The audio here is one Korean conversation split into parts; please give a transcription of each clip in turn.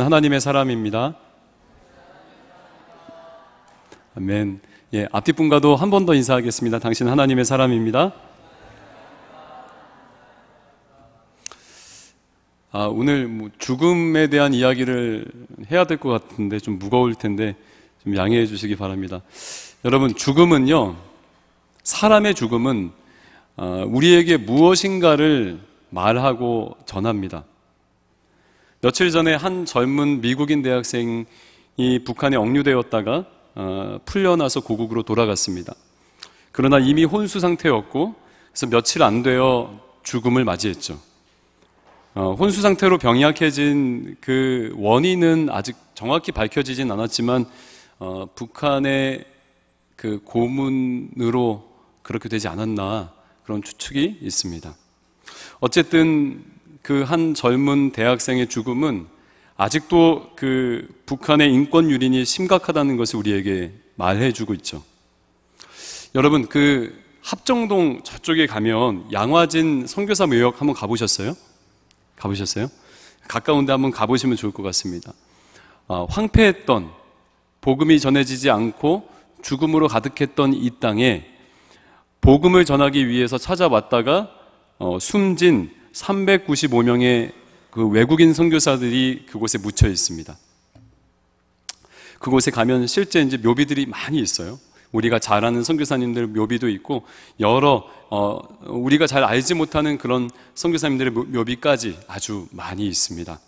하나님의 사람입니다. 아멘. 예, 앞뒤 분과도 한 번 더 인사하겠습니다. 당신 하나님의 사람입니다. 오늘 죽음에 대한 이야기를 해야 될 것 같은데 좀 무거울 텐데 좀 양해해 주시기 바랍니다. 여러분, 죽음은요, 사람의 죽음은 우리에게 무엇인가를 말하고 전합니다. 며칠 전에 한 젊은 미국인 대학생이 북한에 억류되었다가 풀려나서 고국으로 돌아갔습니다. 그러나 이미 혼수 상태였고, 그래서 며칠 안 되어 죽음을 맞이했죠. 혼수 상태로 병약해진 그 원인은 아직 정확히 밝혀지진 않았지만 북한의 그 고문으로 그렇게 되지 않았나, 그런 추측이 있습니다. 어쨌든 그 한 젊은 대학생의 죽음은 아직도 그 북한의 인권 유린이 심각하다는 것을 우리에게 말해주고 있죠. 여러분, 그 합정동 저쪽에 가면 양화진 선교사 묘역 한번 가보셨어요? 가보셨어요? 가까운데 한번 가보시면 좋을 것 같습니다. 황폐했던, 복음이 전해지지 않고 죽음으로 가득했던 이 땅에 복음을 전하기 위해서 찾아왔다가 숨진 395명의 그 외국인 선교사들이 그곳에 묻혀 있습니다. 그곳에 가면 실제 이제 묘비들이 많이 있어요. 우리가 잘 아는 선교사님들 묘비도 있고, 여러 우리가 잘 알지 못하는 그런 선교사님들의 묘비까지 아주 많이 있습니다.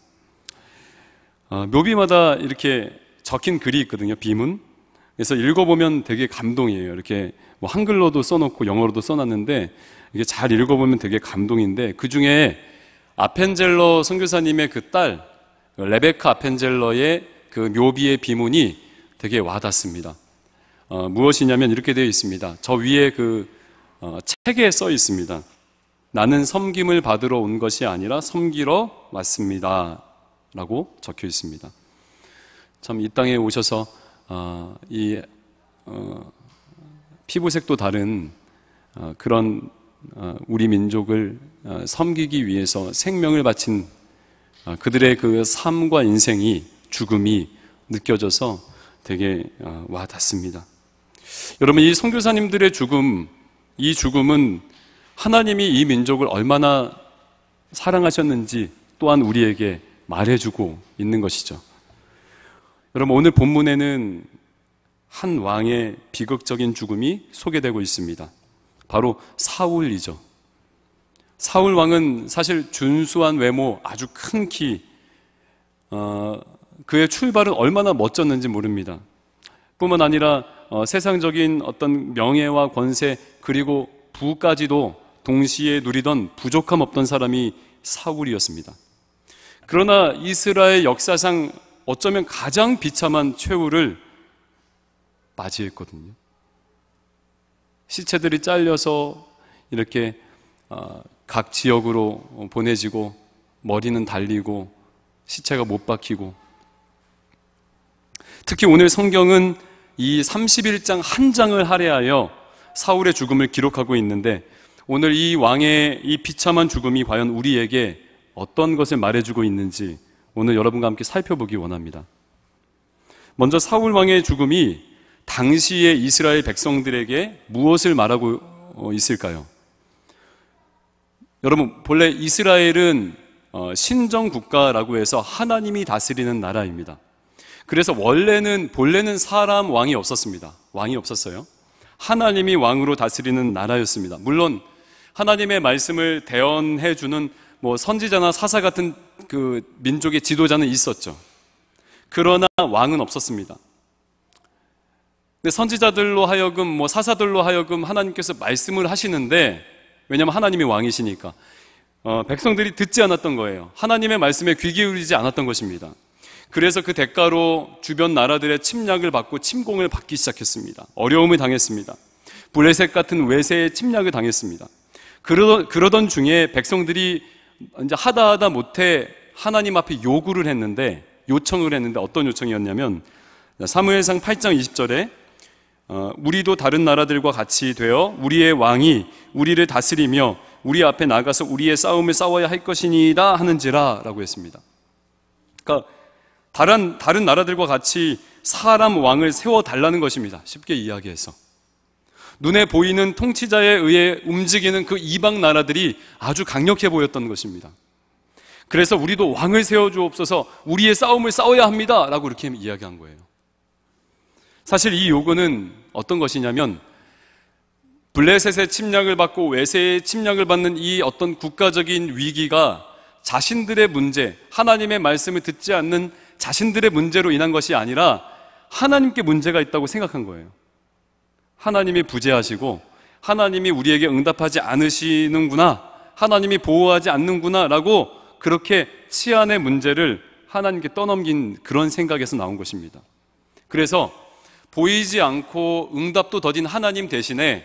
묘비마다 이렇게 적힌 글이 있거든요. 비문. 그래서 읽어보면 되게 감동이에요. 이렇게 뭐 한글로도 써놓고 영어로도 써놨는데, 이게 잘 읽어보면 되게 감동인데, 그 중에 아펜젤러 선교사님의 그 딸 레베카 아펜젤러의 그 묘비의 비문이 되게 와닿습니다. 무엇이냐면 이렇게 되어 있습니다. 저 위에 그 책에 써 있습니다. 나는 섬김을 받으러 온 것이 아니라 섬기러 왔습니다 라고 적혀 있습니다. 참, 이 땅에 오셔서 피부색도 다른 그런 우리 민족을 섬기기 위해서 생명을 바친 그들의 그 삶과 인생이, 죽음이 느껴져서 되게 와닿습니다. 여러분, 이 선교사님들의 죽음, 이 죽음은 하나님이 이 민족을 얼마나 사랑하셨는지 또한 우리에게 말해주고 있는 것이죠. 여러분, 오늘 본문에는 한 왕의 비극적인 죽음이 소개되고 있습니다. 바로 사울이죠. 사울 왕은 사실 준수한 외모, 아주 큰 키, 그의 출발은 얼마나 멋졌는지 모릅니다. 뿐만 아니라 세상적인 어떤 명예와 권세, 그리고 부까지도 동시에 누리던 부족함 없던 사람이 사울이었습니다. 그러나 이스라엘 역사상 어쩌면 가장 비참한 최후를 맞이했거든요. 시체들이 잘려서 이렇게 각 지역으로 보내지고, 머리는 달리고 시체가 못 박히고, 특히 오늘 성경은 이 31장 한 장을 할애하여 사울의 죽음을 기록하고 있는데, 오늘 이 왕의 이 비참한 죽음이 과연 우리에게 어떤 것을 말해주고 있는지 오늘 여러분과 함께 살펴보기 원합니다. 먼저 사울 왕의 죽음이 당시의 이스라엘 백성들에게 무엇을 말하고 있을까요? 여러분, 본래 이스라엘은 신정국가라고 해서 하나님이 다스리는 나라입니다. 그래서 본래는 사람 왕이 없었습니다. 왕이 없었어요. 하나님이 왕으로 다스리는 나라였습니다. 물론 하나님의 말씀을 대언해주는 선지자나 사사 같은 그 민족의 지도자는 있었죠. 그러나 왕은 없었습니다. 근데 선지자들로 하여금 사사들로 하여금 하나님께서 말씀을 하시는데, 왜냐하면 하나님이 왕이시니까 백성들이 듣지 않았던 거예요. 하나님의 말씀에 귀 기울이지 않았던 것입니다. 그래서 그 대가로 주변 나라들의 침략을 받고 침공을 받기 시작했습니다. 어려움을 당했습니다. 블레셋 같은 외세의 침략을 당했습니다. 그러던 중에 백성들이 이제 하다 못해 하나님 앞에 요청을 했는데 어떤 요청이었냐면, 사무엘상 8장 20절에 우리도 다른 나라들과 같이 되어 우리의 왕이 우리를 다스리며 우리 앞에 나가서 우리의 싸움을 싸워야 할 것이니이다 하는지라 라고 했습니다. 그러니까 다른 나라들과 같이 사람 왕을 세워달라는 것입니다. 쉽게 이야기해서. 눈에 보이는 통치자에 의해 움직이는 그 이방 나라들이 아주 강력해 보였던 것입니다. 그래서 우리도 왕을 세워주옵소서, 우리의 싸움을 싸워야 합니다 라고 이렇게 이야기한 거예요. 사실 이 요구는 어떤 것이냐면, 블레셋의 침략을 받고 외세의 침략을 받는 이 어떤 국가적인 위기가 자신들의 문제, 하나님의 말씀을 듣지 않는 자신들의 문제로 인한 것이 아니라 하나님께 문제가 있다고 생각한 거예요. 하나님이 부재하시고 하나님이 우리에게 응답하지 않으시는구나, 하나님이 보호하지 않는구나 라고 그렇게 치안의 문제를 하나님께 떠넘긴 그런 생각에서 나온 것입니다. 그래서 보이지 않고 응답도 더딘 하나님 대신에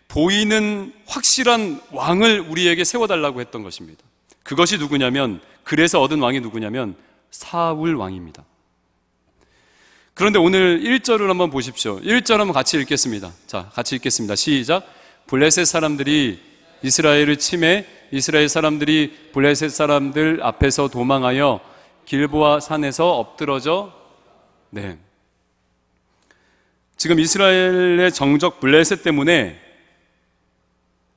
보이는 확실한 왕을 우리에게 세워달라고 했던 것입니다. 그것이 누구냐면, 그래서 얻은 왕이 누구냐면 사울 왕입니다. 그런데 오늘 1절을 한번 보십시오. 1절 한번 같이 읽겠습니다. 자, 같이 읽겠습니다. 시작. 블레셋 사람들이 이스라엘을 침해 이스라엘 사람들이 블레셋 사람들 앞에서 도망하여 길보아 산에서 엎드러져. 네. 지금 이스라엘의 정적 블레셋 때문에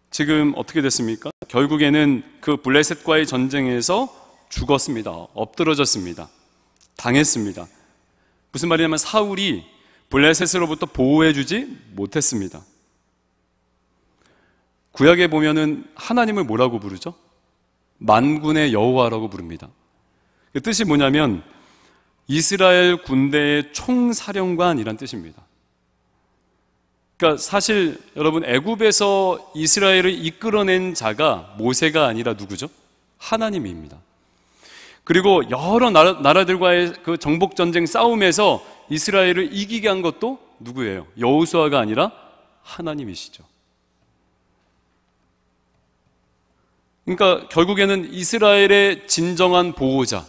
지금 어떻게 됐습니까? 결국에는 그 블레셋과의 전쟁에서 죽었습니다. 엎드러졌습니다. 당했습니다. 무슨 말이냐면 사울이 블레셋으로부터 보호해주지 못했습니다. 구약에 보면은 하나님을 뭐라고 부르죠? 만군의 여호와라고 부릅니다. 그 뜻이 뭐냐면 이스라엘 군대의 총사령관이란 뜻입니다. 그러니까 사실 여러분, 애굽에서 이스라엘을 이끌어낸 자가 모세가 아니라 누구죠? 하나님입니다. 그리고 여러 나라들과의 그 정복전쟁 싸움에서 이스라엘을 이기게 한 것도 누구예요? 여호수아가 아니라 하나님이시죠. 그러니까 결국에는 이스라엘의 진정한 보호자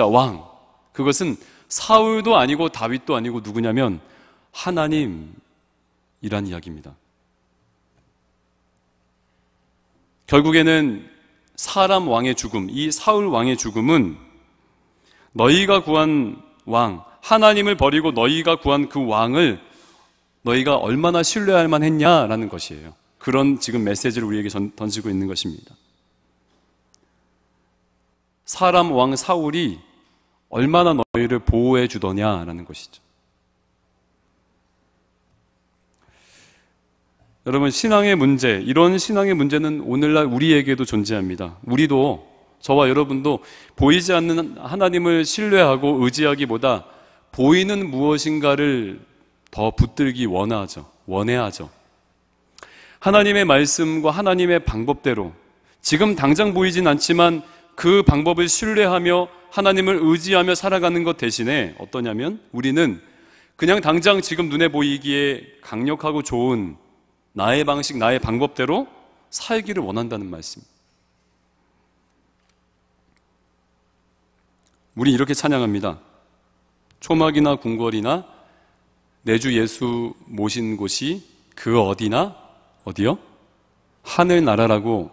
왕, 그것은 사울도 아니고 다윗도 아니고 누구냐면 하나님이란 이야기입니다. 결국에는 사람 왕의 죽음, 이 사울 왕의 죽음은 너희가 구한 왕, 하나님을 버리고 너희가 구한 그 왕을 너희가 얼마나 신뢰할 만했냐라는 것이에요. 그런 지금 메시지를 우리에게 던지고 있는 것입니다. 사람 왕 사울이 얼마나 너희를 보호해 주더냐라는 것이죠. 여러분, 신앙의 문제, 이런 신앙의 문제는 오늘날 우리에게도 존재합니다. 우리도, 저와 여러분도 보이지 않는 하나님을 신뢰하고 의지하기보다 보이는 무엇인가를 더 붙들기 원해야죠. 하나님의 말씀과 하나님의 방법대로 지금 당장 보이진 않지만 그 방법을 신뢰하며 하나님을 의지하며 살아가는 것 대신에 어떠냐면, 우리는 그냥 당장 지금 눈에 보이기에 강력하고 좋은 나의 방식, 나의 방법대로 살기를 원한다는 말씀. 우리 이렇게 찬양합니다. 초막이나 궁궐이나 내 주 예수 모신 곳이 그 어디나, 어디요? 하늘나라라고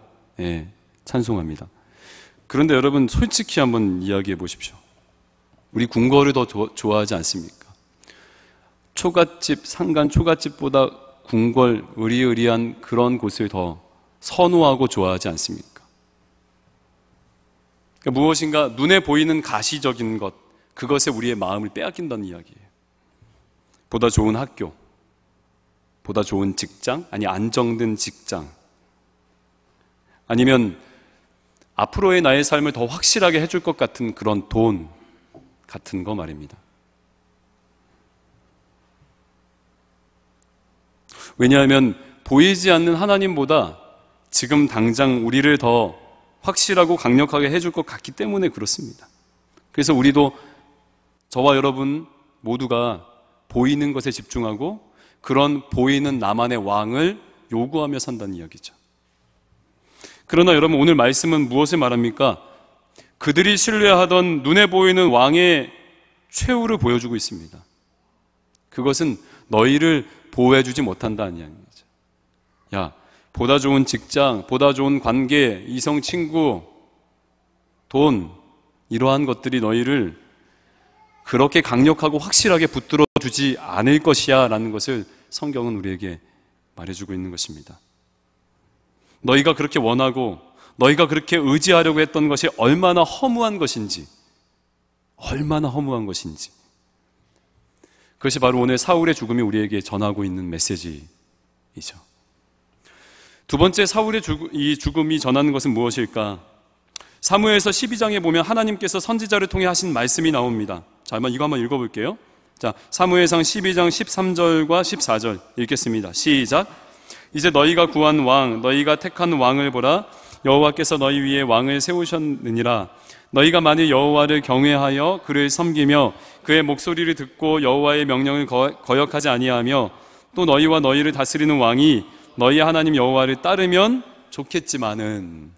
찬송합니다. 그런데 여러분, 솔직히 한번 이야기해 보십시오. 우리 궁궐을 더 좋아하지 않습니까? 초가집, 상간 초가집보다 궁궐, 의리의리한 그런 곳을 더 선호하고 좋아하지 않습니까? 그러니까 무엇인가 눈에 보이는 가시적인 것, 그것에 우리의 마음을 빼앗긴다는 이야기예요. 보다 좋은 학교, 보다 좋은 직장, 아니 안정된 직장, 아니면 앞으로의 나의 삶을 더 확실하게 해줄 것 같은 그런 돈 같은 거 말입니다. 왜냐하면 보이지 않는 하나님보다 지금 당장 우리를 더 확실하고 강력하게 해줄 것 같기 때문에 그렇습니다. 그래서 우리도, 저와 여러분 모두가 보이는 것에 집중하고 그런 보이는 나만의 왕을 요구하며 산다는 이야기죠. 그러나 여러분, 오늘 말씀은 무엇을 말합니까? 그들이 신뢰하던 눈에 보이는 왕의 최후를 보여주고 있습니다. 그것은 너희를 보호해주지 못한다는 이야기죠. 야, 보다 좋은 직장, 보다 좋은 관계, 이성 친구, 돈, 이러한 것들이 너희를 그렇게 강력하고 확실하게 붙들어 주지 않을 것이야 라는 것을 성경은 우리에게 말해주고 있는 것입니다. 너희가 그렇게 원하고 너희가 그렇게 의지하려고 했던 것이 얼마나 허무한 것인지, 그것이 바로 오늘 사울의 죽음이 우리에게 전하고 있는 메시지이죠. 두 번째, 사울의 이 죽음이 전하는 것은 무엇일까? 사무엘서 12장에 보면 하나님께서 선지자를 통해 하신 말씀이 나옵니다. 자, 이거 한번 읽어볼게요. 자, 사무엘상 12장 13절과 14절 읽겠습니다. 시작. 이제 너희가 구한 왕, 너희가 택한 왕을 보라. 여호와께서 너희 위에 왕을 세우셨느니라. 너희가 만일 여호와를 경외하여 그를 섬기며 그의 목소리를 듣고 여호와의 명령을 거역하지 아니하며 또 너희와 너희를 다스리는 왕이 너희 하나님 여호와를 따르면 좋겠지만은,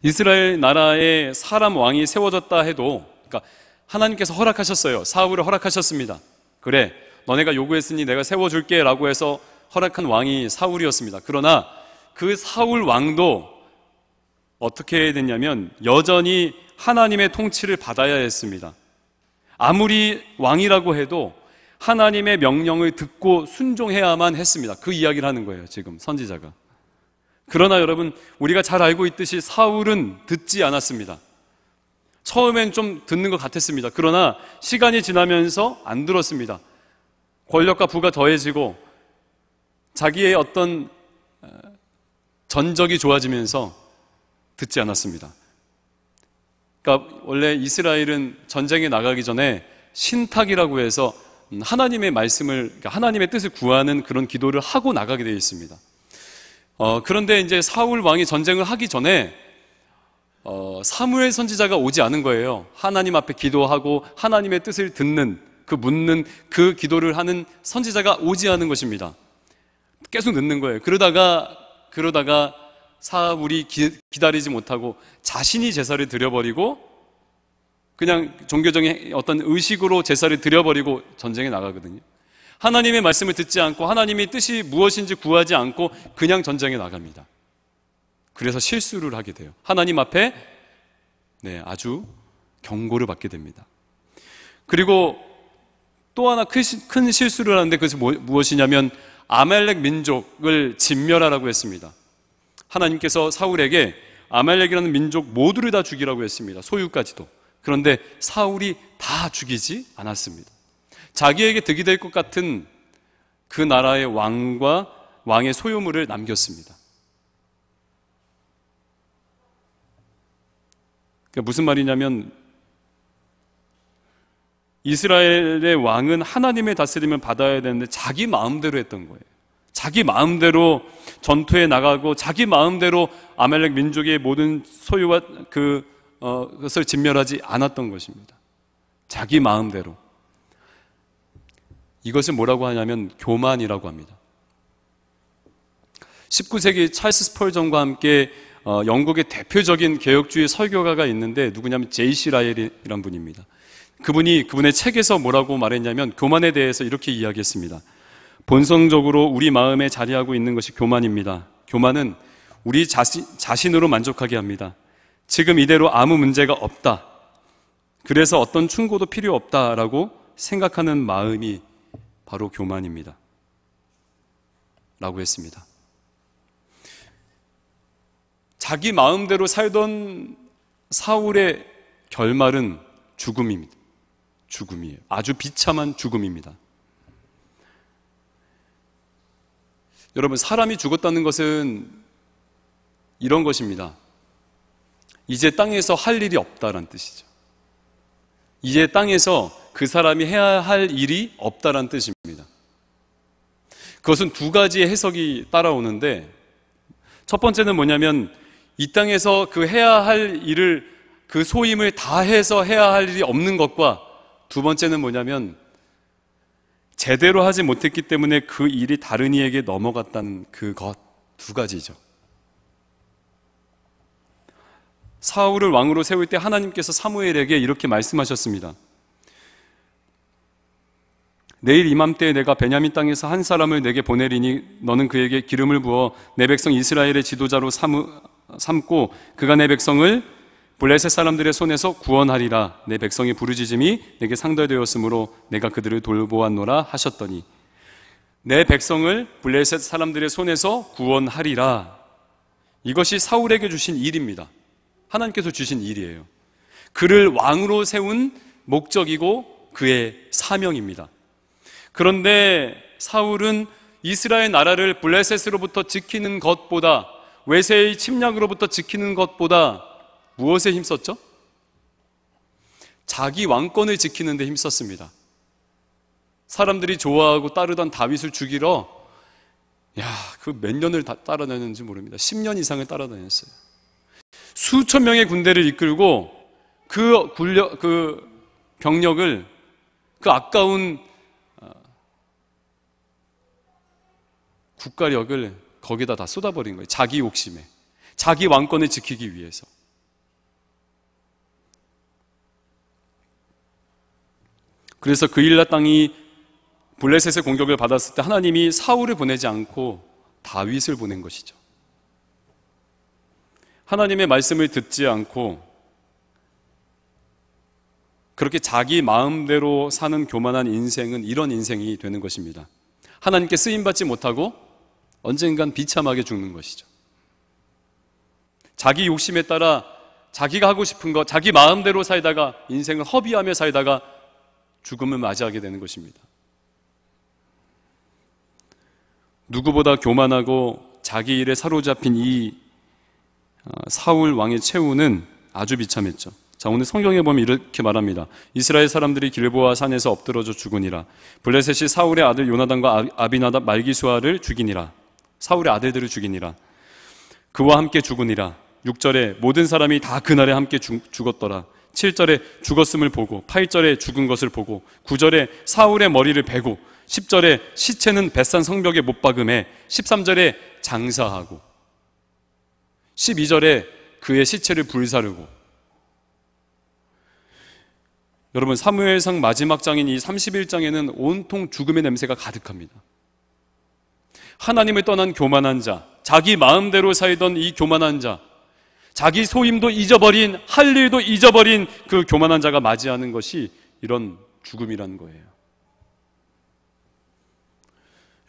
이스라엘 나라에 사람 왕이 세워졌다 해도, 그러니까 하나님께서 허락하셨어요. 사울을 허락하셨습니다. 그래, 너네가 요구했으니 내가 세워줄게 라고 해서 허락한 왕이 사울이었습니다. 그러나 그 사울 왕도 어떻게 됐냐면 여전히 하나님의 통치를 받아야 했습니다. 아무리 왕이라고 해도 하나님의 명령을 듣고 순종해야만 했습니다. 그 이야기를 하는 거예요, 지금 선지자가. 그러나 여러분, 우리가 잘 알고 있듯이 사울은 듣지 않았습니다. 처음엔 좀 듣는 것 같았습니다. 그러나 시간이 지나면서 안 들었습니다. 권력과 부가 더해지고 자기의 어떤 전적이 좋아지면서 듣지 않았습니다. 그러니까 원래 이스라엘은 전쟁에 나가기 전에 신탁이라고 해서 하나님의 말씀을, 그러니까 하나님의 뜻을 구하는 그런 기도를 하고 나가게 되어 있습니다. 그런데 이제 사울 왕이 전쟁을 하기 전에 사무엘 선지자가 오지 않은 거예요. 하나님 앞에 기도하고 하나님의 뜻을 듣는, 묻는 그 기도를 하는 선지자가 오지 않은 것입니다. 계속 늦는 거예요. 그러다가 사울이 기다리지 못하고 자신이 제사를 드려버리고 그냥 종교적인 어떤 의식으로 제사를 드려버리고 전쟁에 나가거든요. 하나님의 말씀을 듣지 않고 하나님의 뜻이 무엇인지 구하지 않고 그냥 전쟁에 나갑니다. 그래서 실수를 하게 돼요. 하나님 앞에 아주 경고를 받게 됩니다. 그리고 또 하나 큰 실수를 하는데 그것이 무엇이냐면 아말렉 민족을 진멸하라고 했습니다. 하나님께서 사울에게 아말렉이라는 민족 모두를 다 죽이라고 했습니다. 소유까지도. 그런데 사울이 다 죽이지 않았습니다. 자기에게 득이 될 것 같은 그 나라의 왕과 왕의 소유물을 남겼습니다. 그러니까 무슨 말이냐면 이스라엘의 왕은 하나님의 다스림을 받아야 되는데 자기 마음대로 했던 거예요. 자기 마음대로 전투에 나가고 자기 마음대로 아말렉 민족의 모든 소유와 그것을 진멸하지 않았던 것입니다. 자기 마음대로. 이것을 뭐라고 하냐면 교만이라고 합니다. 19세기 찰스 스펄전과 함께 영국의 대표적인 개혁주의 설교가가 있는데 누구냐면 J.C. 라일이란 분입니다. 그분의 책에서 뭐라고 말했냐면 교만에 대해서 이렇게 이야기했습니다. 본성적으로 우리 마음에 자리하고 있는 것이 교만입니다. 교만은 우리 자신으로 만족하게 합니다. 지금 이대로 아무 문제가 없다. 그래서 어떤 충고도 필요 없다라고 생각하는 마음이 바로 교만입니다. 라고 했습니다. 자기 마음대로 살던 사울의 결말은 죽음입니다. 죽음이에요. 아주 비참한 죽음입니다. 여러분, 사람이 죽었다는 것은 이런 것입니다. 이제 땅에서 할 일이 없다라는 뜻이죠. 이제 땅에서 그 사람이 해야 할 일이 없다라는 뜻입니다. 그것은 두 가지의 해석이 따라오는데, 첫 번째는 뭐냐면 이 땅에서 그 해야 할 일을, 그 소임을 다 해서 해야 할 일이 없는 것과, 두 번째는 뭐냐면 제대로 하지 못했기 때문에 그 일이 다른 이에게 넘어갔다는 그것, 두 가지죠. 사울을 왕으로 세울 때 하나님께서 사무엘에게 이렇게 말씀하셨습니다. 내일 이맘때에 내가 베냐민 땅에서 한 사람을 내게 보내리니 너는 그에게 기름을 부어 내 백성 이스라엘의 지도자로 삼고 그가 내 백성을 블레셋 사람들의 손에서 구원하리라. 내 백성의 부르짖음이 내게 상달되었으므로 내가 그들을 돌보았노라 하셨더니, 내 백성을 블레셋 사람들의 손에서 구원하리라. 이것이 사울에게 주신 일입니다. 하나님께서 주신 일이에요. 그를 왕으로 세운 목적이고 그의 사명입니다. 그런데 사울은 이스라엘 나라를 블레셋으로부터 지키는 것보다, 외세의 침략으로부터 지키는 것보다 무엇에 힘썼죠? 자기 왕권을 지키는 데 힘썼습니다. 사람들이 좋아하고 따르던 다윗을 죽이러, 그 몇 년을 따라다녔는지 모릅니다. 10년 이상을 따라다녔어요. 수천 명의 군대를 이끌고 그 병력을, 그 아까운 국가력을 거기다 다 쏟아버린 거예요. 자기 욕심에, 자기 왕권을 지키기 위해서. 그래서 그일라 땅이 블레셋의 공격을 받았을 때 하나님이 사울을 보내지 않고 다윗을 보낸 것이죠. 하나님의 말씀을 듣지 않고 그렇게 자기 마음대로 사는 교만한 인생은 이런 인생이 되는 것입니다. 하나님께 쓰임받지 못하고 언젠간 비참하게 죽는 것이죠. 자기 욕심에 따라 자기가 하고 싶은 것, 자기 마음대로 살다가 인생을 허비하며 살다가 죽음을 맞이하게 되는 것입니다. 누구보다 교만하고 자기 일에 사로잡힌 이 사울 왕의 최후는 아주 비참했죠. 자, 오늘 성경에 보면 이렇게 말합니다. 이스라엘 사람들이 길보아 산에서 엎드러져 죽으니라. 블레셋이 사울의 아들 요나단과 아비나답 말기수아를 죽이니라. 사울의 아들들을 죽이니라. 그와 함께 죽으니라. 6절에 모든 사람이 다 그날에 함께 죽었더라. 7절에 죽었음을 보고, 8절에 죽은 것을 보고, 9절에 사울의 머리를 베고, 10절에 시체는 벳산 성벽에 못 박음해, 13절에 장사하고, 12절에 그의 시체를 불사르고. 여러분, 사무엘상 마지막 장인 이 31장에는 온통 죽음의 냄새가 가득합니다. 하나님을 떠난 교만한 자, 자기 마음대로 살던 이 교만한 자, 자기 소임도 잊어버린, 할 일도 잊어버린 그 교만한 자가 맞이하는 것이 이런 죽음이라는 거예요.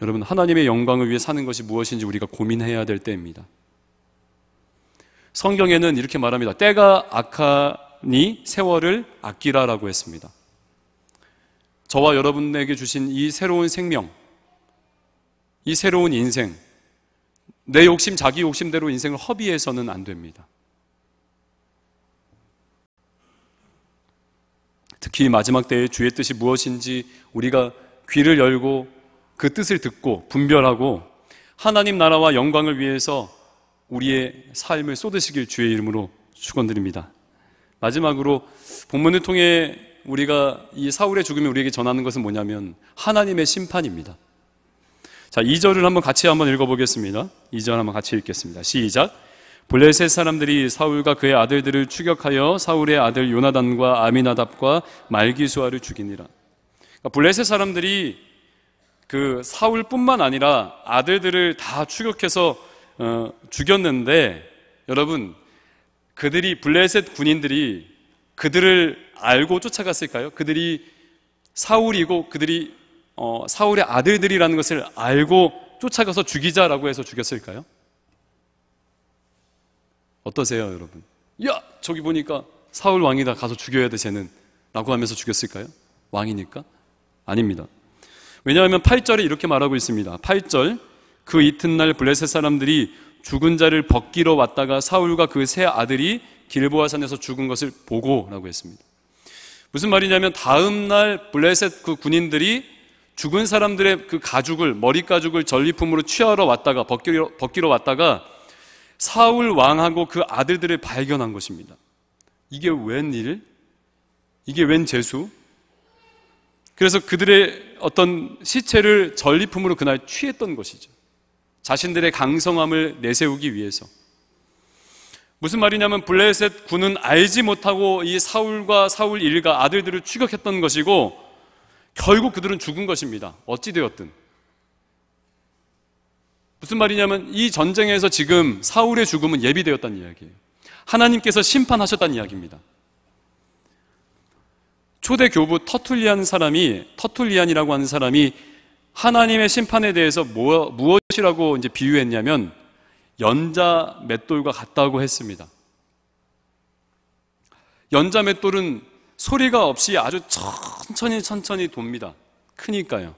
여러분, 하나님의 영광을 위해 사는 것이 무엇인지 우리가 고민해야 될 때입니다. 성경에는 이렇게 말합니다. 때가 악하니 세월을 아끼라라고 했습니다. 저와 여러분에게 주신 이 새로운 생명, 이 새로운 인생, 내 욕심, 자기 욕심대로 인생을 허비해서는 안 됩니다. 특히 마지막 때의 주의 뜻이 무엇인지 우리가 귀를 열고 그 뜻을 듣고 분별하고 하나님 나라와 영광을 위해서 우리의 삶을 쏟으시길 주의 이름으로 축원드립니다. 마지막으로 본문을 통해 우리가 이 사울의 죽음이 우리에게 전하는 것은 뭐냐면 하나님의 심판입니다. 자, 2절을 한번 같이 읽어보겠습니다. 2절 한번 같이 읽겠습니다. 시작. 블레셋 사람들이 사울과 그의 아들들을 추격하여 사울의 아들 요나단과 아미나답과 말기수아를 죽이니라. 그러니까 블레셋 사람들이 그 사울뿐만 아니라 아들들을 다 추격해서 죽였는데, 여러분, 그들이, 블레셋 군인들이 그들을 알고 쫓아갔을까요? 그들이 사울이고 그들이 사울의 아들들이라는 것을 알고 쫓아가서 죽이자라고 해서 죽였을까요? 어떠세요, 여러분? 야, 저기 보니까 사울 왕이다, 가서 죽여야 돼 쟤는, 라고 하면서 죽였을까요? 왕이니까? 아닙니다. 왜냐하면 8절에 이렇게 말하고 있습니다. 8절, 그 이튿날 블레셋 사람들이 죽은 자를 벗기러 왔다가 사울과 그 세 아들이 길보아산에서 죽은 것을 보고, 라고 했습니다. 무슨 말이냐면 다음날 블레셋 그 군인들이 죽은 사람들의 그 가죽을, 머리 가죽을 전리품으로 취하러 왔다가, 벗기러 왔다가 사울 왕하고 그 아들들을 발견한 것입니다. 이게 웬일? 이게 웬 재수? 그래서 그들의 어떤 시체를 전리품으로 그날 취했던 것이죠. 자신들의 강성함을 내세우기 위해서. 무슨 말이냐면 블레셋 군은 알지 못하고 이 사울과 사울 일가 아들들을 추격했던 것이고 결국 그들은 죽은 것입니다. 어찌 되었든. 무슨 말이냐면 이 전쟁에서 지금 사울의 죽음은 예비되었다는 이야기예요. 하나님께서 심판하셨다는 이야기입니다. 초대 교부 터툴리안이라고 하는 사람이 하나님의 심판에 대해서 무엇이라고 이제 비유했냐면 연자 맷돌과 같다고 했습니다. 연자 맷돌은 소리가 없이 아주 천천히 돕니다. 크니까요.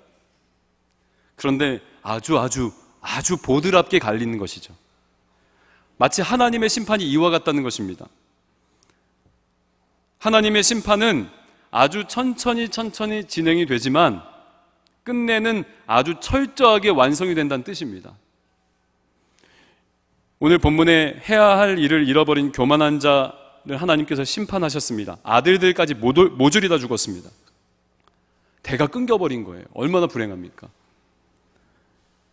그런데 아주 보드랍게 갈리는 것이죠. 마치 하나님의 심판이 이와 같다는 것입니다. 하나님의 심판은 아주 천천히 진행이 되지만 끝내는 아주 철저하게 완성이 된다는 뜻입니다. 오늘 본문에 해야 할 일을 잃어버린 교만한 자를 하나님께서 심판하셨습니다. 아들들까지 모조리 다 죽었습니다. 대가 끊겨버린 거예요. 얼마나 불행합니까?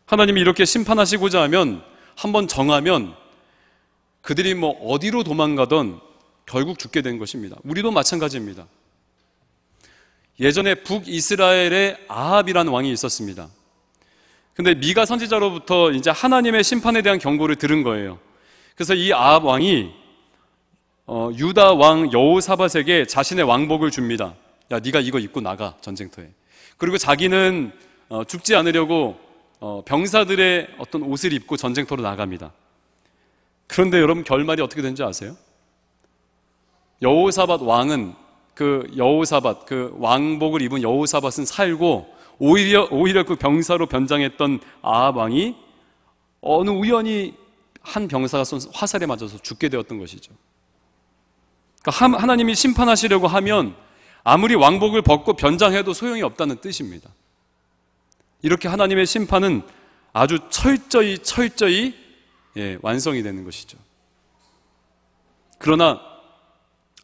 하나님이 이렇게 심판하시고자 하면, 한번 정하면 그들이 어디로 도망가던 결국 죽게 된 것입니다. 우리도 마찬가지입니다. 예전에 북이스라엘에 아합이라는 왕이 있었습니다. 근데 미가 선지자로부터 이제 하나님의 심판에 대한 경고를 들은 거예요. 그래서 이 아합 왕이 유다 왕 여호사밧에게 자신의 왕복을 줍니다. 야, 네가 이거 입고 나가 전쟁터에. 그리고 자기는 죽지 않으려고 병사들의 어떤 옷을 입고 전쟁터로 나갑니다. 그런데 여러분 결말이 어떻게 된지 아세요? 여호사밧 왕은 그 왕복을 입은 여호사밧은 살고 오히려 그 병사로 변장했던 아합 왕이 어느 우연히 한 병사가 쏜 화살에 맞아서 죽게 되었던 것이죠. 그러니까 하나님이 심판하시려고 하면 아무리 왕복을 벗고 변장해도 소용이 없다는 뜻입니다. 이렇게 하나님의 심판은 아주 철저히 완성이 되는 것이죠. 그러나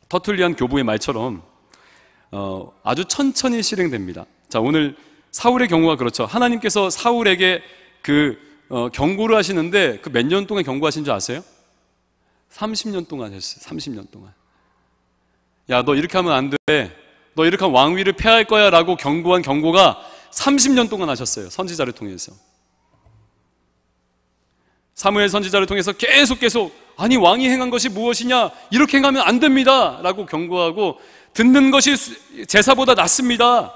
터툴리안 교부의 말처럼 아주 천천히 실행됩니다. 자, 오늘 사울의 경우가 그렇죠. 하나님께서 사울에게 경고를 하시는데 그 몇 년 동안 경고하신 줄 아세요? 30년 동안 했어요. 30년 동안. 야, 너 이렇게 하면 안 돼. 너 이렇게 하면 왕위를 폐할 거야 라고 경고한 경고가 30년 동안 하셨어요. 선지자를 통해서. 사무엘 선지자를 통해서 계속 아니 왕이 행한 것이 무엇이냐, 이렇게 행하면 안 됩니다 라고 경고하고, 듣는 것이 제사보다 낫습니다,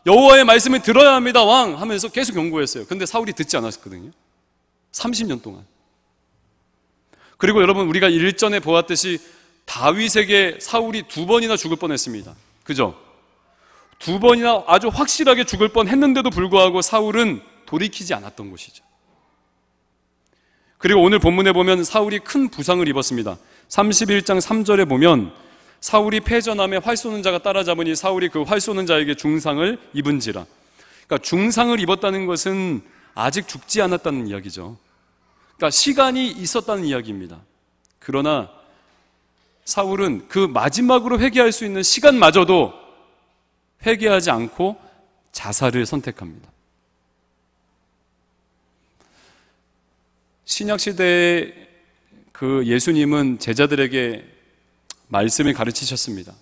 여호와의 말씀을 들어야 합니다 왕 하면서 계속 경고했어요. 근데 사울이 듣지 않았거든요. 30년 동안. 그리고 여러분, 우리가 일전에 보았듯이 다윗에게 사울이 2번이나 죽을 뻔했습니다. 그죠? 2번이나 아주 확실하게 죽을 뻔했는데도 불구하고 사울은 돌이키지 않았던 것이죠. 그리고 오늘 본문에 보면 사울이 큰 부상을 입었습니다. 31장 3절에 보면 사울이 패전함에 활 쏘는 자가 따라잡으니 사울이 그 활 쏘는 자에게 중상을 입은지라. 그러니까 중상을 입었다는 것은 아직 죽지 않았다는 이야기죠. 그러니까 시간이 있었다는 이야기입니다. 그러나 사울은 그 마지막으로 회개할 수 있는 시간마저도 회개하지 않고 자살을 선택합니다. 신약시대의 그 예수님은 제자들에게 말씀을 가르치셨습니다.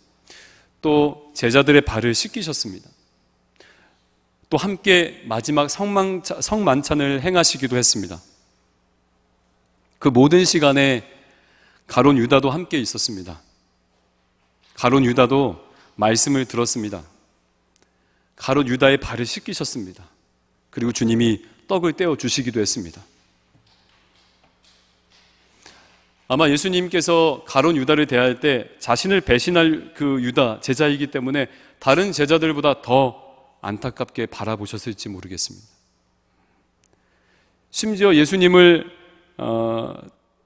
또 제자들의 발을 씻기셨습니다. 또 함께 마지막 성만찬을 행하시기도 했습니다. 그 모든 시간에 가룟 유다도 함께 있었습니다. 가룟 유다도 말씀을 들었습니다. 가룟 유다의 발을 씻기셨습니다. 그리고 주님이 떡을 떼어 주시기도 했습니다. 아마 예수님께서 가룟 유다를 대할 때 자신을 배신할 그 유다 제자이기 때문에 다른 제자들보다 더 안타깝게 바라보셨을지 모르겠습니다. 심지어 예수님을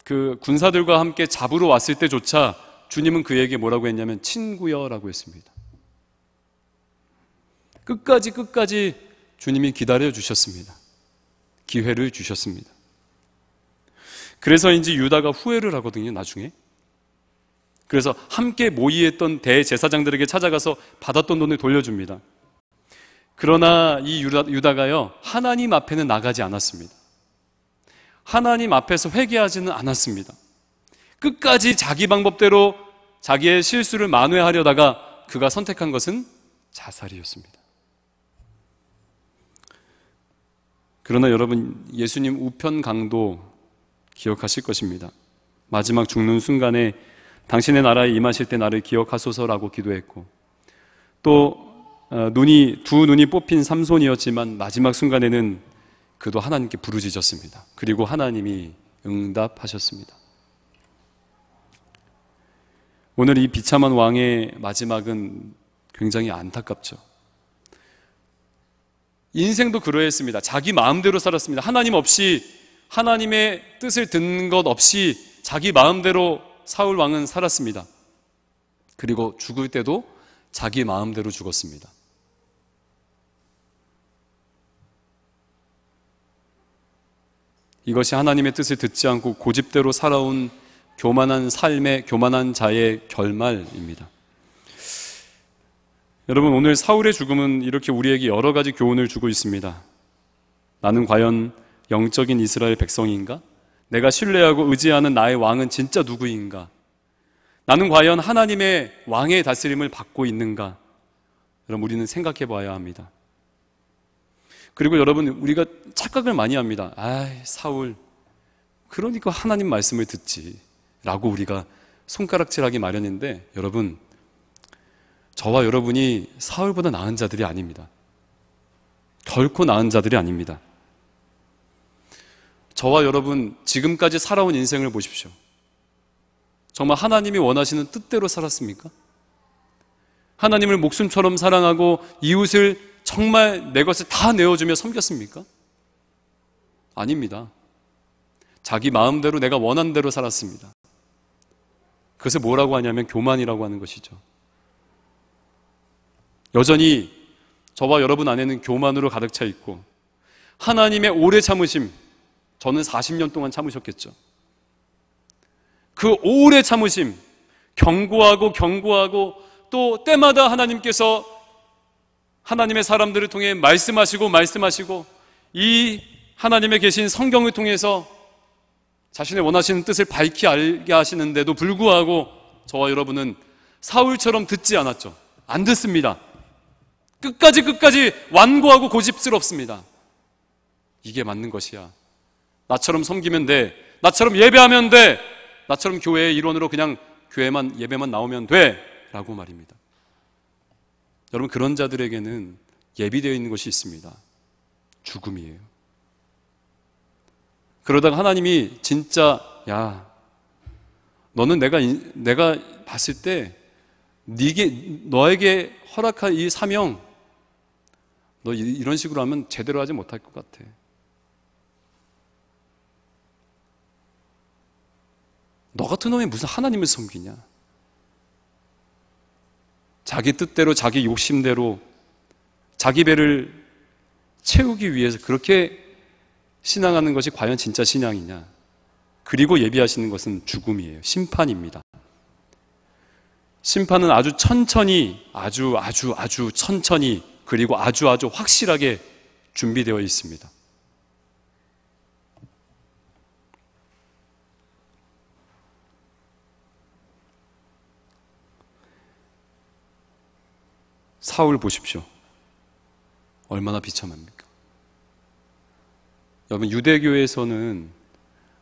그 군사들과 함께 잡으러 왔을 때조차 주님은 그에게 뭐라고 했냐면 친구여 라고 했습니다. 끝까지 주님이 기다려 주셨습니다. 기회를 주셨습니다. 그래서인지 유다가 후회를 하거든요, 나중에. 그래서 함께 모의했던 대제사장들에게 찾아가서 받았던 돈을 돌려줍니다. 그러나 이 유다가요, 하나님 앞에는 나가지 않았습니다. 하나님 앞에서 회개하지는 않았습니다. 끝까지 자기 방법대로 자기의 실수를 만회하려다가 그가 선택한 것은 자살이었습니다. 그러나 여러분, 예수님 우편 강도 기억하실 것입니다. 마지막 죽는 순간에 당신의 나라에 임하실 때 나를 기억하소서라고 기도했고, 또 두 눈이 뽑힌 삼손이었지만 마지막 순간에는 그도 하나님께 부르짖었습니다. 그리고 하나님이 응답하셨습니다. 오늘 이 비참한 왕의 마지막은 굉장히 안타깝죠. 인생도 그러했습니다. 자기 마음대로 살았습니다. 하나님 없이, 하나님의 뜻을 듣는 것 없이 자기 마음대로 사울 왕은 살았습니다. 그리고 죽을 때도 자기 마음대로 죽었습니다. 이것이 하나님의 뜻을 듣지 않고 고집대로 살아온 교만한 삶의, 교만한 자의 결말입니다. 여러분, 오늘 사울의 죽음은 이렇게 우리에게 여러 가지 교훈을 주고 있습니다. 나는 과연 영적인 이스라엘 백성인가? 내가 신뢰하고 의지하는 나의 왕은 진짜 누구인가? 나는 과연 하나님의 왕의 다스림을 받고 있는가? 여러분, 우리는 생각해 봐야 합니다. 그리고 여러분, 우리가 착각을 많이 합니다. 사울, 그러니까 하나님 말씀을 듣지 라고 우리가 손가락질하기 마련인데, 여러분, 저와 여러분이 사울보다 나은 자들이 아닙니다. 결코 나은 자들이 아닙니다. 저와 여러분, 지금까지 살아온 인생을 보십시오. 정말 하나님이 원하시는 뜻대로 살았습니까? 하나님을 목숨처럼 사랑하고 이웃을 정말 내 것을 다 내어주며 섬겼습니까? 아닙니다. 자기 마음대로 내가 원한 대로 살았습니다. 그것을 뭐라고 하냐면 교만이라고 하는 것이죠. 여전히 저와 여러분 안에는 교만으로 가득 차 있고, 하나님의 오래 참으심, 저는 40년 동안 참으셨겠죠. 그 오래 참으심, 경고하고 또 때마다 하나님께서 하나님의 사람들을 통해 말씀하시고 이 하나님의 계신 성경을 통해서 자신의 원하시는 뜻을 밝히 알게 하시는데도 불구하고 저와 여러분은 사울처럼 듣지 않았죠. 안 듣습니다. 끝까지 완고하고 고집스럽습니다. 이게 맞는 것이야. 나처럼 섬기면 돼. 나처럼 예배하면 돼. 나처럼 교회의 일원으로 그냥 예배만 나오면 돼. 라고 말입니다. 여러분, 그런 자들에게는 예비되어 있는 것이 있습니다. 죽음이에요. 그러다가 하나님이 진짜, 야, 너는 내가 봤을 때 너에게 허락한 이 사명, 너 이런 식으로 하면 제대로 하지 못할 것 같아. 너 같은 놈이 무슨 하나님을 섬기냐? 자기 뜻대로, 자기 욕심대로, 자기 배를 채우기 위해서 그렇게 신앙하는 것이 과연 진짜 신앙이냐? 그리고 예비하시는 것은 죽음이에요. 심판입니다. 심판은 아주 천천히, 아주 천천히, 그리고 아주 확실하게 준비되어 있습니다. 사울 보십시오. 얼마나 비참합니까? 여러분, 유대교에서는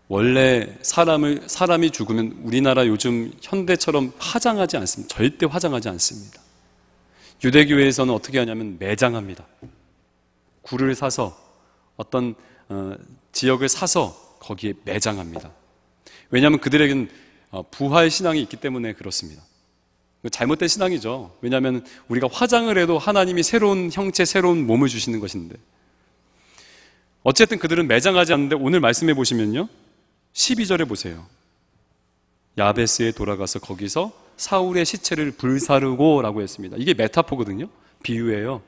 원래 사람이 죽으면 우리나라 요즘 현대처럼 화장하지 않습니다. 절대 화장하지 않습니다. 유대교에서는 어떻게 하냐면 매장합니다. 굴을 사서 어떤 지역을 사서 거기에 매장합니다. 왜냐하면 그들에게는 부활 신앙이 있기 때문에 그렇습니다. 잘못된 신앙이죠. 왜냐하면 우리가 화장을 해도 하나님이 새로운 형체, 새로운 몸을 주시는 것인데, 어쨌든 그들은 매장하지 않는데, 오늘 말씀해 보시면요, 12절에 보세요. 야베스에 돌아가서 거기서 사울의 시체를 불사르고 라고 했습니다. 이게 메타포거든요. 비유예요.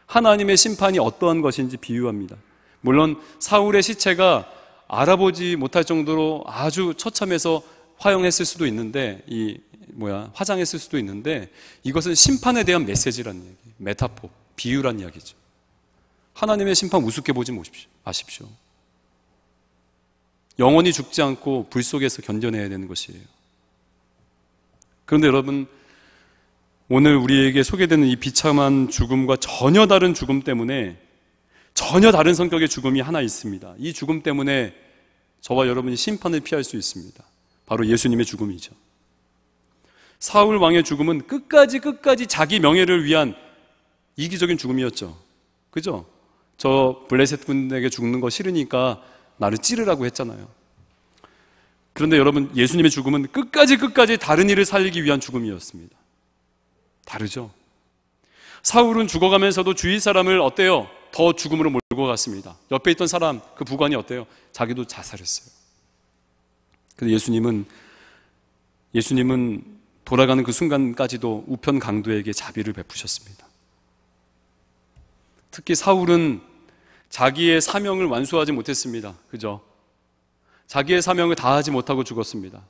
하나님의 심판이 어떠한 것인지 비유합니다. 물론 사울의 시체가 알아보지 못할 정도로 아주 처참해서 화형했을 수도 있는데, 화장했을 수도 있는데, 이것은 심판에 대한 메시지라는 얘기, 메타포, 비유란 이야기죠. 하나님의 심판 우습게 보지 마십시오. 영원히 죽지 않고 불 속에서 견뎌내야 되는 것이에요. 그런데 여러분, 오늘 우리에게 소개되는 이 비참한 죽음과 전혀 다른 죽음 때문에, 전혀 다른 성격의 죽음이 하나 있습니다. 이 죽음 때문에 저와 여러분이 심판을 피할 수 있습니다. 바로 예수님의 죽음이죠. 사울 왕의 죽음은 끝까지 자기 명예를 위한 이기적인 죽음이었죠. 그죠? 저 블레셋 군에게 죽는 거 싫으니까 나를 찌르라고 했잖아요. 그런데 여러분, 예수님의 죽음은 끝까지 다른 이를 살리기 위한 죽음이었습니다. 다르죠? 사울은 죽어가면서도 주위 사람을 어때요? 더 죽음으로 몰고 갔습니다. 옆에 있던 사람, 그 부관이 어때요? 자기도 자살했어요. 근데 예수님은 돌아가는 그 순간까지도 우편 강도에게 자비를 베푸셨습니다. 특히 사울은 자기의 사명을 완수하지 못했습니다. 그죠? 자기의 사명을 다하지 못하고 죽었습니다.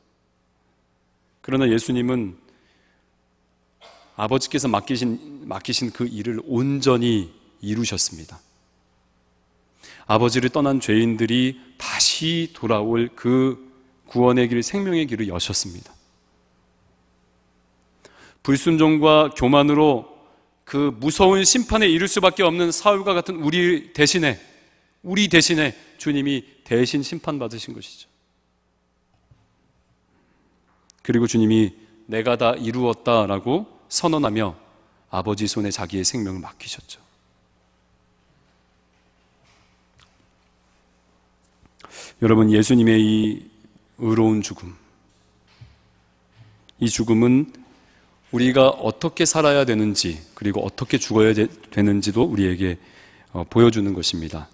그러나 예수님은 아버지께서 맡기신 그 일을 온전히 이루셨습니다. 아버지를 떠난 죄인들이 다시 돌아올 그 구원의 길, 생명의 길을 여셨습니다. 불순종과 교만으로 그 무서운 심판에 이를 수밖에 없는 사울과 같은 우리 대신에 주님이 대신 심판받으신 것이죠. 그리고 주님이 내가 다 이루었다라고 선언하며 아버지 손에 자기의 생명을 맡기셨죠. 여러분, 예수님의 이 의로운 죽음, 이 죽음은 우리가 어떻게 살아야 되는지, 그리고 어떻게 죽어야 되는지도 우리에게 보여주는 것입니다.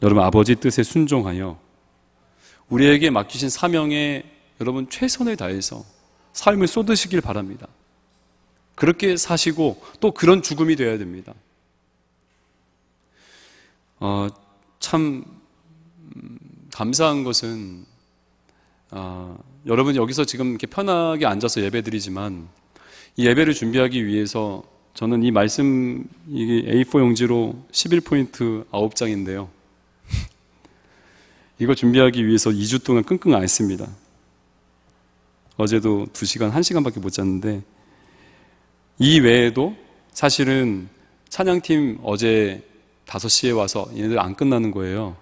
여러분, 아버지 뜻에 순종하여 우리에게 맡기신 사명에 여러분 최선을 다해서 삶을 쏟으시길 바랍니다. 그렇게 사시고 또 그런 죽음이 되어야 됩니다. 참 감사한 것은 여러분 여기서 지금 이렇게 편하게 앉아서 예배드리지만 이 예배를 준비하기 위해서 저는 이 말씀, 이게 A4 용지로 11포인트 9장인데요. 이거 준비하기 위해서 2주 동안 끙끙 앓습니다. 어제도 2시간, 1시간밖에 못 잤는데, 이 외에도 사실은 찬양팀 어제 5시에 와서 얘네들 안 끝나는 거예요.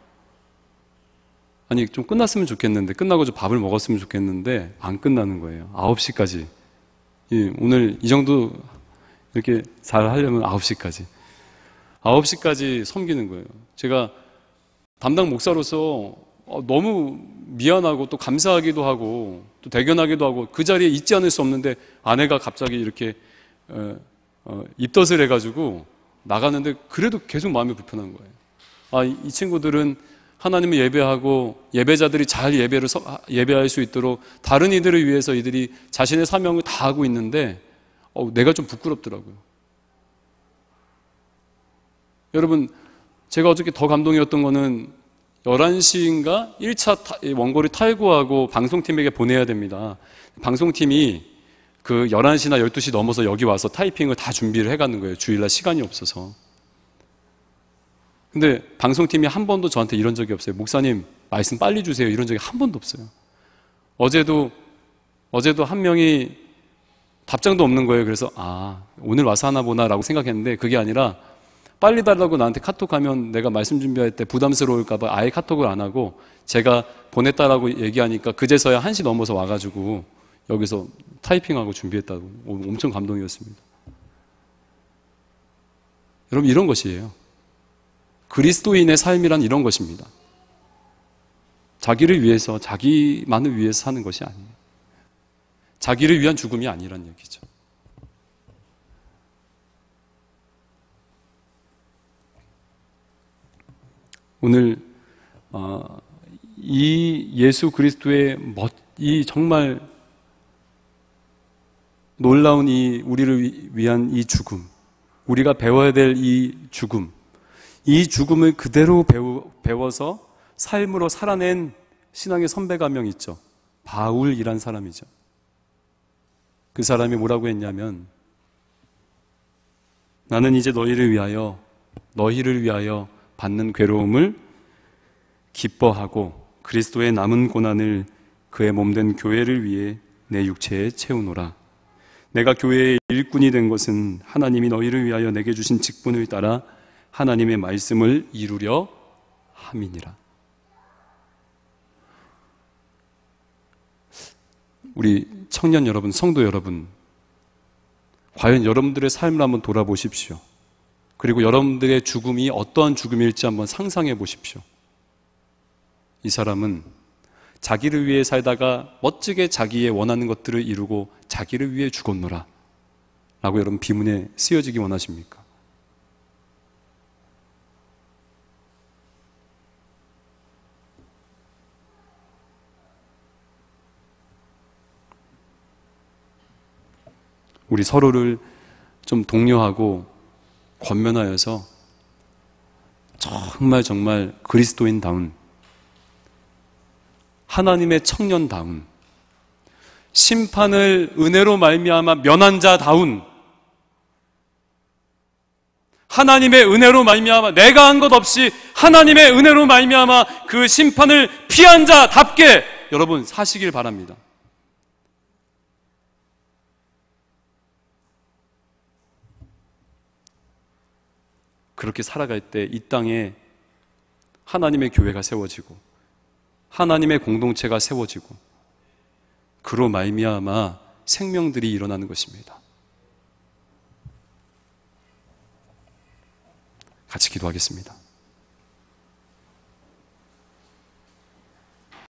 아니, 좀 끝났으면 좋겠는데, 끝나고 좀 밥을 먹었으면 좋겠는데 안 끝나는 거예요. 9시까지. 오늘 이 정도 이렇게 잘 하려면 9시까지 섬기는 거예요. 제가 담당 목사로서 너무 미안하고 또 감사하기도 하고 또 대견하기도 하고 그 자리에 있지 않을 수 없는데, 아내가 갑자기 이렇게 입덧을 해가지고 나가는데 그래도 계속 마음이 불편한 거예요. 이 친구들은 하나님을 예배하고 예배자들이 잘 예배할 수 있도록 다른 이들을 위해서 이들이 자신의 사명을 다 하고 있는데 내가 좀 부끄럽더라고요. 여러분, 제가 어저께 더 감동이었던 거는 11시인가 1차 원고를 탈고하고 방송팀에게 보내야 됩니다. 방송팀이 그 11시나 12시 넘어서 여기 와서 타이핑을 다 준비를 해가는 거예요. 주일날 시간이 없어서. 근데 방송팀이 한 번도 저한테 이런 적이 없어요. 목사님, 말씀 빨리 주세요. 이런 적이 한 번도 없어요. 어제도 한 명이 답장도 없는 거예요. 그래서 오늘 와서 하나 보나 라고 생각했는데 그게 아니라 빨리 달라고 나한테 카톡하면 내가 말씀 준비할 때 부담스러울까 봐 아예 카톡을 안 하고 제가 보냈다라고 얘기하니까 그제서야 1시 넘어서 와가지고 여기서 타이핑하고 준비했다고. 엄청 감동이었습니다. 여러분, 이런 것이에요. 그리스도인의 삶이란 이런 것입니다. 자기를 위해서, 자기만을 위해서 사는 것이 아니에요. 자기를 위한 죽음이 아니란 얘기죠. 오늘 이 예수 그리스도의 이 정말 놀라운 이 우리를 위한 이 죽음, 우리가 배워야 될 이 죽음, 이 죽음을 그대로 배워서 삶으로 살아낸 신앙의 선배가 한 명 있죠. 바울이란 사람이죠. 그 사람이 뭐라고 했냐면, 나는 이제 너희를 위하여 받는 괴로움을 기뻐하고 그리스도의 남은 고난을 그의 몸된 교회를 위해 내 육체에 채우노라. 내가 교회의 일꾼이 된 것은 하나님이 너희를 위하여 내게 주신 직분을 따라 하나님의 말씀을 이루려 함이니라. 우리 청년 여러분, 성도 여러분, 과연 여러분들의 삶을 한번 돌아보십시오. 그리고 여러분들의 죽음이 어떠한 죽음일지 한번 상상해 보십시오. 이 사람은 자기를 위해 살다가 멋지게 자기의 원하는 것들을 이루고 자기를 위해 죽었노라 라고 여러분 비문에 쓰여지기 원하십니까? 우리 서로를 좀 독려하고 권면하여서 정말 그리스도인다운, 하나님의 청년다운, 심판을 은혜로 말미암아 면한 자다운, 하나님의 은혜로 말미암아 내가 한 것 없이 하나님의 은혜로 말미암아 그 심판을 피한 자답게 여러분 사시길 바랍니다. 그렇게 살아갈 때 이 땅에 하나님의 교회가 세워지고 하나님의 공동체가 세워지고 그로 말미암아 생명들이 일어나는 것입니다. 같이 기도하겠습니다.